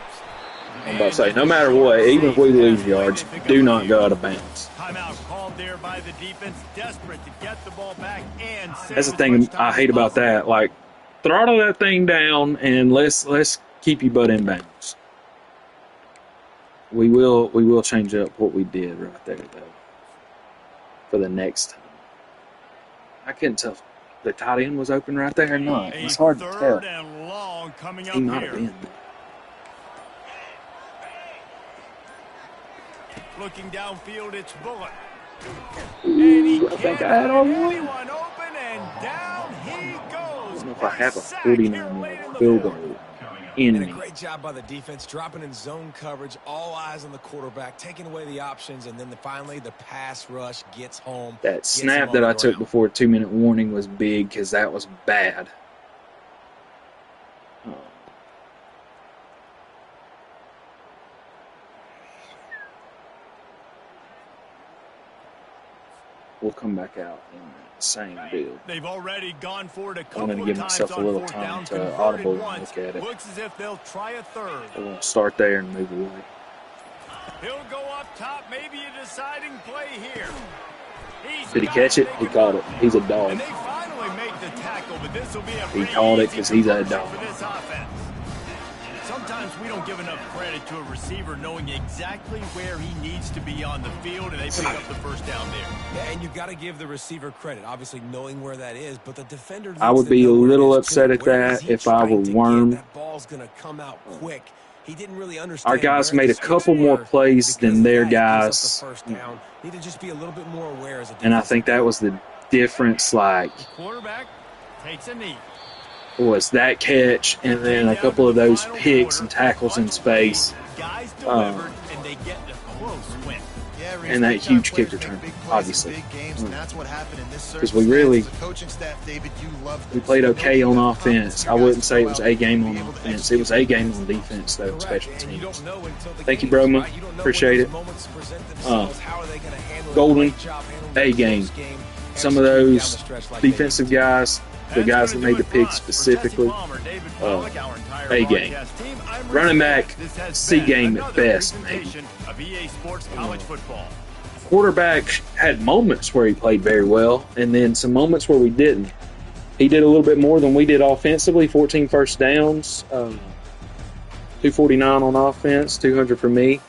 I'm about to say, no matter what, even if we lose yards, do not go out of bounds. Timeout called there by the defense, desperate to get the ball back and save That's the as thing much time I hate as about possible. that. Like, throttle that thing down and let's keep you butt in bounds. We will change up what we did right there though for the next time. I couldn't tell if the tight end was open right there or not. It's hard to tell. Third and long coming He up might here. have been. Looking downfield, it's Bullock. And he I think can't I had all find one. anyone open, and down he goes. I don't know if I have a Sack 49 here late in yard the field fourth. goal in And a me. great job by the defense, dropping in zone coverage, all eyes on the quarterback, taking away the options, and then finally the pass rush gets home. That gets snap him on that the I took ground. before a 2-minute warning was big because that was bad. We'll come back out in the same deal. They've already gone for it a I'm couple going to of give times myself a on little 4th time down, to converted audible and once. look at it. Looks as if they'll try a third. We're going to start there and move away. He'll go up top, maybe a deciding play here. Did he catch it? He caught it. He's a dog. And they finally make the tackle, but this will be a He pretty called it easy 'cause he's a conversion dog. for this offense. Sometimes we don't give enough credit to a receiver knowing exactly where he needs to be on the field, and they pick up the first down there. Yeah, and you've got to give the receiver credit, obviously knowing where that is, but the defender I needs would to be a know where it little is, upset too. at Where is that he if I trying were to get? Worm. That ball's going to come out quick. He didn't really understand. Our guys where made a to switch couple more there. plays than Because of their that, he gives up guys. the first down. Need to just be a little bit more aware as a And I defensive think that was the difference, like, Quarterback takes a knee. was that catch and then a couple of those picks and tackles in space. Guys delivered, and they get a close win. Yeah, Reese, And that big-time huge players kick make return, big plays in obviously. big games, and that's what happened in this 'Cause we really- circumstance. As a coaching staff, David, you love We this. played You know okay you on have offense. confidence in I your wouldn't guys say it to was go A out game and on be able to offense. It was A game on defense, though, Correct, special and you teams. don't know until the Thank you, game is Broma. right. You don't know Appreciate when it. those moments present themselves. How are they gonna handle it? Golden, Great job handling A the game. close game, Some of executing down those the stretch like they defensive did. guys, the That's guys that gonna made do the it for picks us. For specifically, Jesse Palmer, David Pollack, our entire A game. broadcast team, I'm Running Rick back, Smith. This has C been game at another best, presentation of EA Sports College Football. quarterback had moments where he played very well and then some moments where we didn't. He did a little bit more than we did offensively, 14 first downs, 249 on offense, 200 for me.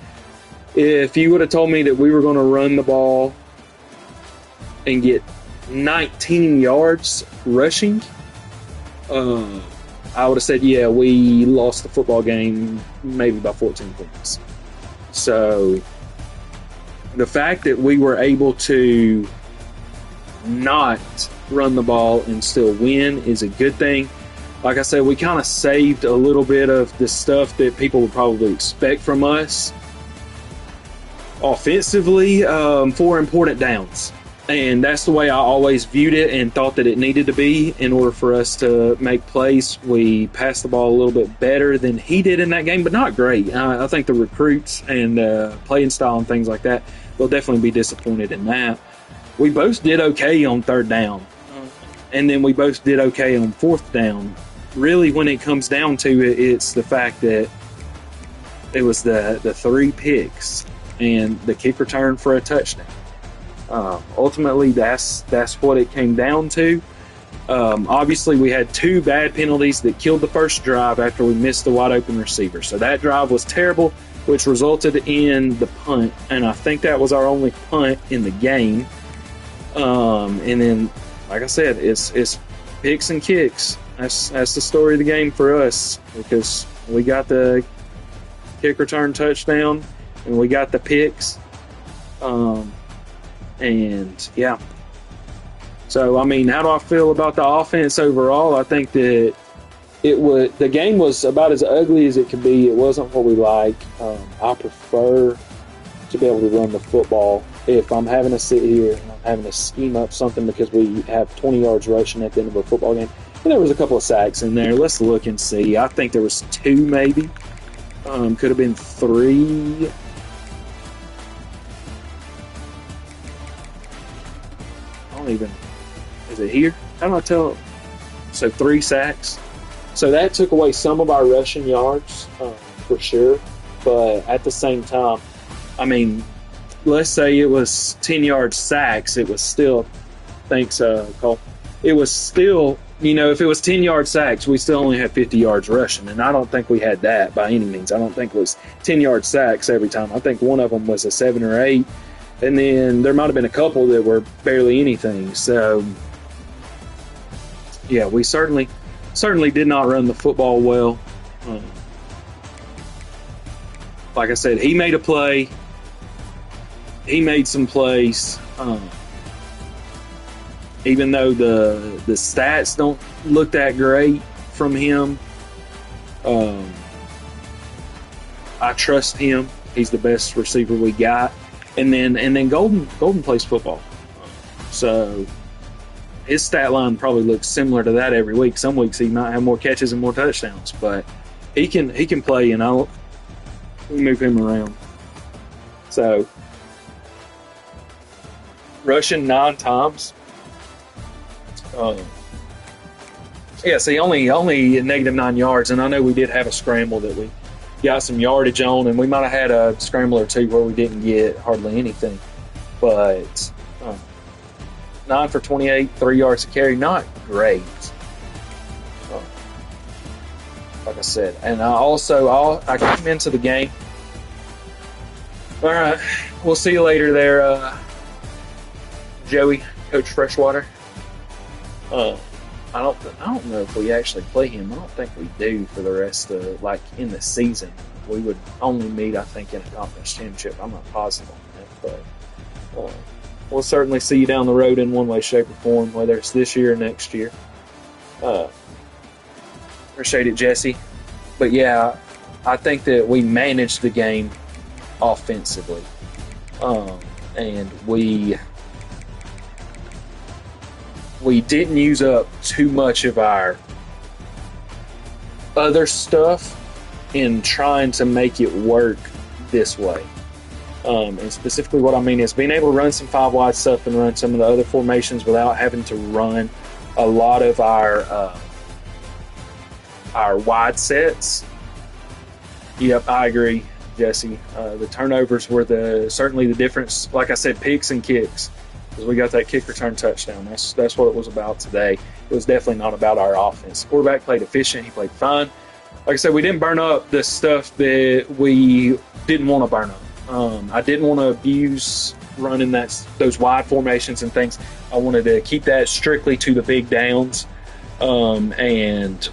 If you would have told me that we were going to run the ball and get 19 yards rushing, I would have said, yeah, we lost the football game maybe by 14 points. So the fact that we were able to not run the ball and still win is a good thing. Like I said, we kind of saved a little bit of the stuff that people would probably expect from us offensively for important downs. And that's the way I always viewed it and thought that it needed to be in order for us to make plays. We passed the ball a little bit better than he did in that game, but not great. I think the recruits and playing style and things like that, they'll definitely be disappointed in that. We both did okay on third down. And then we both did okay on fourth down. Really, when it comes down to it, it's the fact that it was the 3 picks and the kick return for a touchdown. Ultimately, that's what it came down to. Obviously, we had 2 bad penalties that killed the first drive after we missed the wide open receiver. So that drive was terrible. which resulted in the punt, and I think that was our only punt in the game. And then, like I said, it's picks and kicks. That's the story of the game for us, because we got the kick return touchdown and we got the picks. And yeah. So, I mean, how do I feel about the offense overall? I think that the game was about as ugly as it could be. It wasn't what we like. I prefer to be able to run the football. If I'm having to sit here and I'm having to scheme up something because we have 20 yards rushing at the end of a football game, and there was a couple of sacks in there. Let's look and see. I think there was 2 maybe. Could have been 3. I don't even... Is it here? How do I tell? So 3 sacks. So that took away some of our rushing yards, for sure. But at the same time, I mean, let's say it was 10-yard sacks. It was still, thanks, Cole. It was still, if it was 10-yard sacks, we still only had 50 yards rushing. And I don't think we had that by any means. I don't think it was 10-yard sacks every time. I think one of them was a 7 or 8. And then there might have been a couple that were barely anything. So, yeah, we certainly did not run the football well. Like I said, he made a play. He made some plays. Even though the stats don't look that great from him, I trust him. He's the best receiver we got. And then Golden plays football. So his stat line probably looks similar to that every week. Some weeks he might have more catches and more touchdowns, but he can play, and I'll move him around. So rushing 9 times. Yeah, see, only -9 yards, and I know we did have a scramble that we got some yardage on, and we might have had a scramble or 2 where we didn't get hardly anything. But 9 for 28, 3 yards to carry, not great. Like I said, and I came into the game. All right, we'll see you later there, Joey, Coach Freshwater. I don't know if we actually play him. I don't think we do for the rest of, in the season. We would only meet, I think, in a conference championship. I'm not positive on that, but we'll certainly see you down the road in one way, shape, or form, whether it's this year or next year. Appreciate it, Jesse. But yeah, I think that we managed the game offensively, and we didn't use up too much of our other stuff in trying to make it work this way. And specifically what I mean is being able to run some 5-wide stuff and run some of the other formations without having to run a lot of our wide sets. Yep, I agree, Jesse. The turnovers were certainly the difference. Like I said, picks and kicks. Because we got that kick return touchdown. That's what it was about today. It was definitely not about our offense. The quarterback played efficient. He played fine. Like I said, we didn't burn up the stuff that we didn't want to burn up. I didn't want to abuse running those wide formations and things. I wanted to keep that strictly to the big downs, and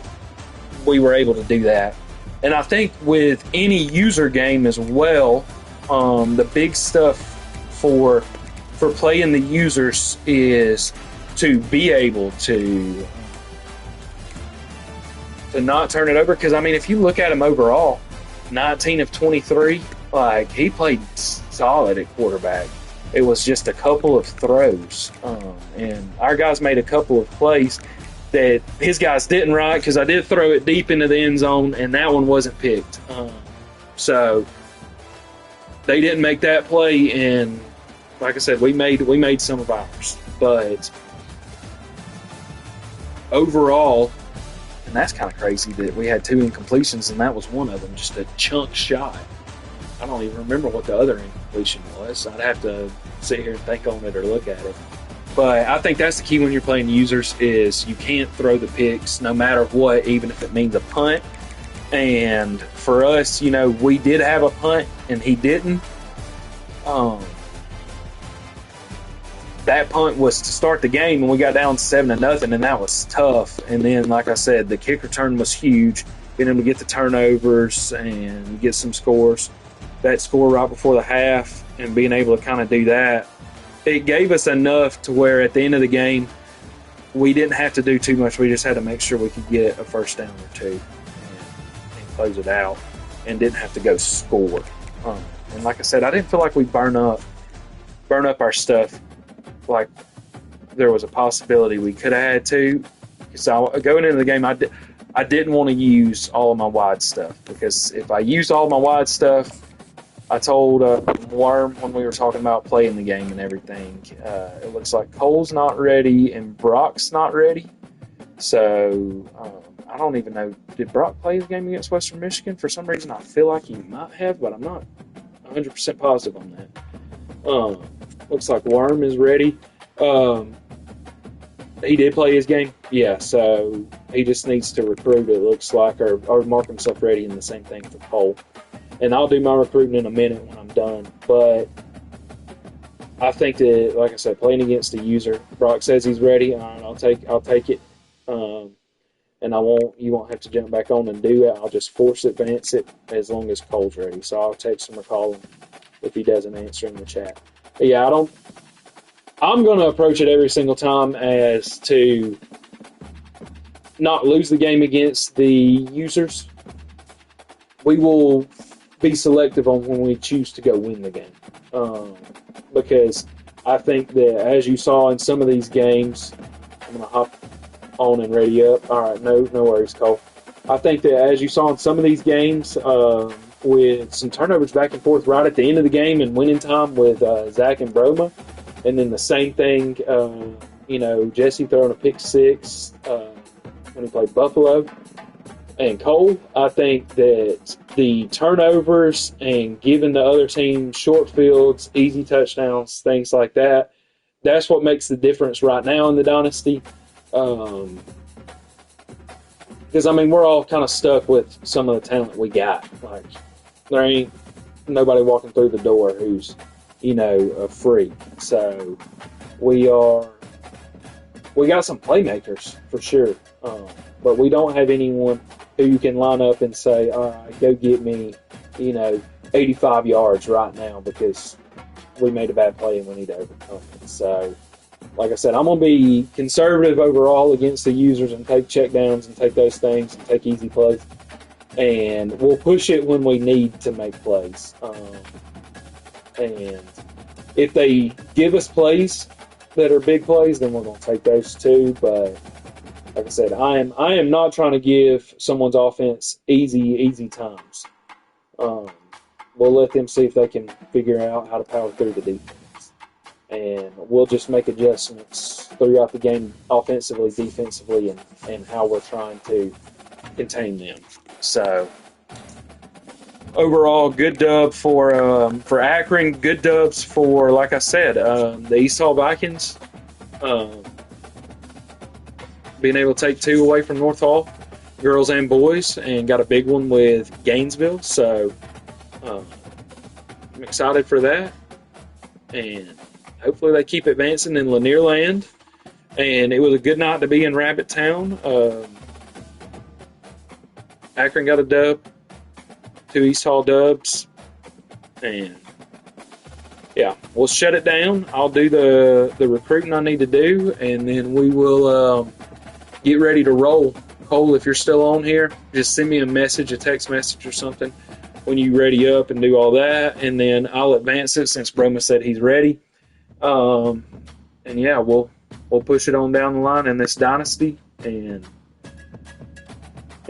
we were able to do that. And I think with any user game as well, the big stuff for playing the users is to be able to not turn it over. Because, I mean, if you look at him overall, 19 of 23, he played solid at quarterback. It was just a couple of throws. And our guys made a couple of plays that his guys didn't right, because I did throw it deep into the end zone, and that one wasn't picked. So they didn't make that play, and like I said, we made some of ours. But overall, and that's kind of crazy that we had 2 incompletions, and that was one of them, just a chunk shot. I don't even remember what the other incompletion was. I'd have to sit here and think on it or look at it. But I think that's the key when you're playing users, is you can't throw the picks no matter what, even if it means a punt. And for us, we did have a punt and he didn't. That punt was to start the game, and we got down 7-0, and that was tough. And then, like I said, the kick return was huge. Being able to get the turnovers and get some scores. That score right before the half and being able to kind of do that, it gave us enough to where at the end of the game, we didn't have to do too much. We just had to make sure we could get a first down or two and close it out and didn't have to go score. And like I said, I didn't feel like we burn up our stuff like there was a possibility we could have had to. So going into the game, I didn't want to use all of my wide stuff, because if I used all of my wide stuff, I told Worm when we were talking about playing the game and everything, it looks like Cole's not ready and Brock's not ready. So I don't even know, did Brock play the game against Western Michigan? For some reason, I feel like he might have, but I'm not 100% positive on that. Looks like Worm is ready. He did play his game. Yeah, so he just needs to recruit, it looks like, or mark himself ready, and the same thing for Cole. And I'll do my recruiting in a minute when I'm done. But I think that, like I said, playing against the user, Brock says he's ready. All right, I'll take it. And you won't have to jump back on and do it. I'll just force advance it as long as Cole's ready. So I'll text him or call him if he doesn't answer in the chat. But yeah, I'm going to approach it every single time as to not lose the game against the users. We will be selective on when we choose to go win the game. Because I think that, as you saw in some of these games, I'm going to hop on and ready up. All right, no worries, Cole. I think that, as you saw in some of these games, with some turnovers back and forth right at the end of the game and winning time with Zach and Broma, and then the same thing, Jesse throwing a pick six when he played Buffalo, and Cole, I think that the turnovers and giving the other team short fields, easy touchdowns, things like that, that's what makes the difference right now in the Dynasty. Because, we're all kind of stuck with some of the talent we got. Like, there ain't nobody walking through the door who's, a freak. So, we got some playmakers, for sure. But we don't have anyone who you can line up and say, all right, go get me, 85 yards right now because we made a bad play and we need to overcome it. So, like I said, I'm going to be conservative overall against the users and take checkdowns and take those things and take easy plays. And we'll push it when we need to make plays. And if they give us plays that are big plays, then we're going to take those too. But like I said, I am not trying to give someone's offense easy times. We'll let them see if they can figure out how to power through the defense. And we'll just make adjustments throughout the game, offensively, defensively, and how we're trying to contain them. So, overall, good dub for Akron. Good dubs for, like I said, the East Hall Vikings. Being able to take 2 away from North Hall, girls and boys, and got a big one with Gainesville. So, I'm excited for that. And hopefully they keep advancing in Lanier Land. And it was a good night to be in Rabbit Town. Akron got a dub, 2 East Hall dubs. And, yeah, we'll shut it down. I'll do the recruiting I need to do, and then we will get ready to roll. Cole, if you're still on here, just send me a message, a text message or something when you ready up and do all that, and then I'll advance it since Broma said he's ready. And yeah, we'll push it on down the line in this Dynasty and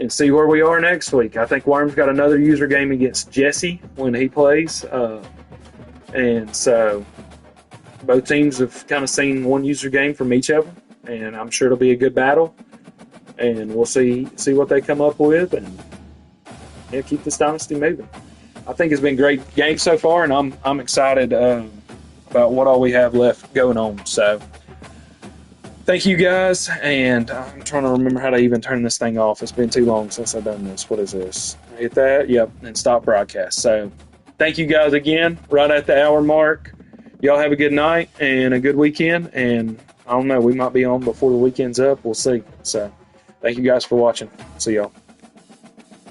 see where we are next week. I think Worm's got another user game against Jesse when he plays. And so both teams have kind of seen one user game from each of them, and I'm sure it'll be a good battle. And we'll see what they come up with, and yeah, keep this Dynasty moving. I think it's been a great game so far, and I'm excited about what all we have left going on. So thank you guys, and I'm trying to remember how to even turn this thing off. It's been too long since I've done this. What is this? Hit that, yep, and stop broadcast. So thank you guys again, right at the hour mark. Y'all have a good night and a good weekend, and I don't know, we might be on before the weekend's up. We'll see. So thank you guys for watching. See y'all.